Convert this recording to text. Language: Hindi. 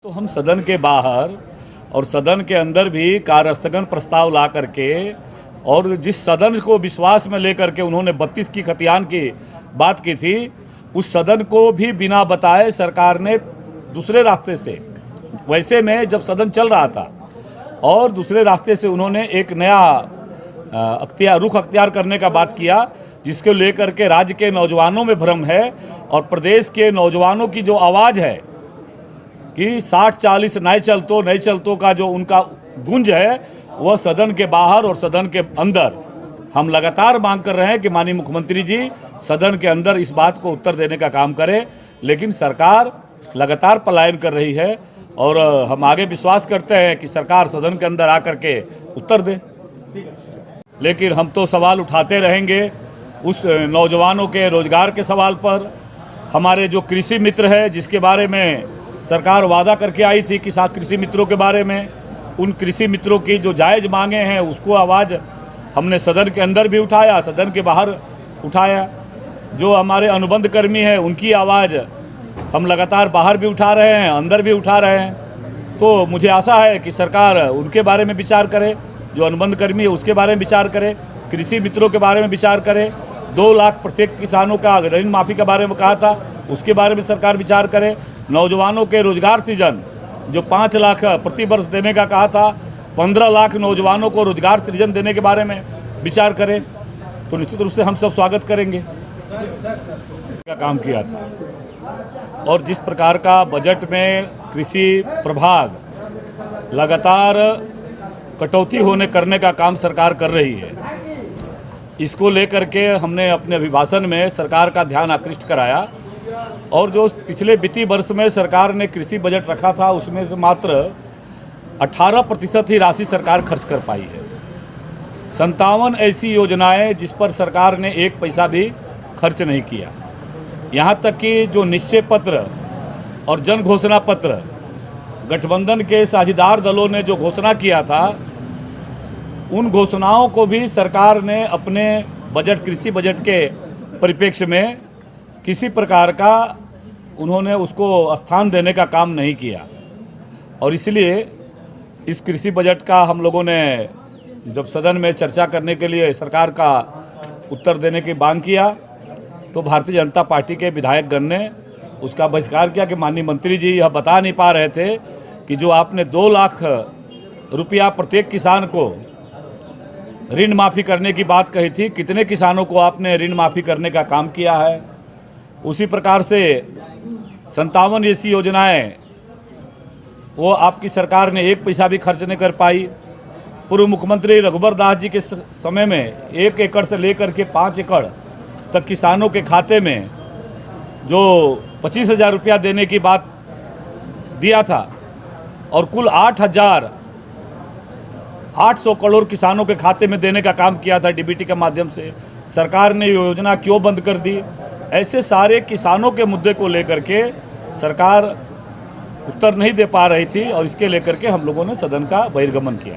तो हम सदन के बाहर और सदन के अंदर भी कार्यस्थगन प्रस्ताव ला करके और जिस सदन को विश्वास में लेकर के उन्होंने 32 की खतियान की बात की थी, उस सदन को भी बिना बताए सरकार ने दूसरे रास्ते से, वैसे में जब सदन चल रहा था और दूसरे रास्ते से उन्होंने एक नया रुख अख्तियार करने का बात किया, जिसको लेकर के राज्य के नौजवानों में भ्रम है और प्रदेश के नौजवानों की जो आवाज़ है कि 60-40 नए चलतों का जो उनका गुंज है, वह सदन के बाहर और सदन के अंदर हम लगातार मांग कर रहे हैं कि माननीय मुख्यमंत्री जी सदन के अंदर इस बात को उत्तर देने का काम करें। लेकिन सरकार लगातार पलायन कर रही है और हम आगे विश्वास करते हैं कि सरकार सदन के अंदर आकर के उत्तर दे। लेकिन हम तो सवाल उठाते रहेंगे उस नौजवानों के रोजगार के सवाल पर। हमारे जो कृषि मित्र है, जिसके बारे में सरकार वादा करके आई थी कि कृषि मित्रों के बारे में, उन कृषि मित्रों की जो जायज़ मांगे हैं उसको आवाज़ हमने सदन के अंदर भी उठाया, सदन के बाहर उठाया। जो हमारे अनुबंध कर्मी हैं उनकी आवाज़ हम लगातार बाहर भी उठा रहे हैं, अंदर भी उठा रहे हैं। तो मुझे आशा है कि सरकार उनके बारे में विचार करे, जो अनुबंध कर्मी है उसके बारे में विचार करे, कृषि मित्रों के बारे में विचार करे। 2 लाख प्रत्येक किसानों का ऋण माफ़ी के बारे में कहा था, उसके बारे में सरकार विचार करे। नौजवानों के रोजगार सृजन जो 5 लाख प्रति वर्ष देने का कहा था, 15 लाख नौजवानों को रोजगार सृजन देने के बारे में विचार करें, तो निश्चित रूप से हम सब स्वागत करेंगे। का काम किया था और जिस प्रकार का बजट में कृषि प्रभाग लगातार कटौती करने का काम सरकार कर रही है, इसको लेकर के हमने अपने अभिभाषण में सरकार का ध्यान आकृष्ट कराया। और जो पिछले वित्तीय वर्ष में सरकार ने कृषि बजट रखा था, उसमें से मात्र 18% ही राशि सरकार खर्च कर पाई है। 57 ऐसी योजनाएं जिस पर सरकार ने 1 पैसा भी खर्च नहीं किया। यहाँ तक कि जो निश्चय पत्र और जन घोषणा पत्र गठबंधन के साझेदार दलों ने जो घोषणा किया था, उन घोषणाओं को भी सरकार ने अपने बजट, कृषि बजट के परिप्रेक्ष्य में किसी प्रकार का उन्होंने उसको स्थान देने का काम नहीं किया। और इसलिए इस कृषि बजट का हम लोगों ने जब सदन में चर्चा करने के लिए सरकार का उत्तर देने की मांग किया, तो भारतीय जनता पार्टी के विधायकगण ने उसका बहिष्कार किया कि माननीय मंत्री जी यह बता नहीं पा रहे थे कि जो आपने 2 लाख रुपया प्रत्येक किसान को ऋण माफ़ी करने की बात कही थी, कितने किसानों को आपने ऋण माफ़ी करने का काम किया है। उसी प्रकार से 57 ऐसी योजनाएं वो आपकी सरकार ने 1 पैसा भी खर्च नहीं कर पाई। पूर्व मुख्यमंत्री रघुबर दास जी के समय में 1 एकड़ से लेकर के 5 एकड़ तक किसानों के खाते में जो 25,000 रुपया देने की बात दिया था और कुल 8,800 करोड़ किसानों के खाते में देने का काम किया था डीबीटी के माध्यम से। सरकार ने योजना क्यों बंद कर दी? ऐसे सारे किसानों के मुद्दे को लेकर के सरकार उत्तर नहीं दे पा रही थी और इसके लेकर के हम लोगों ने सदन का बहिर्गमन किया।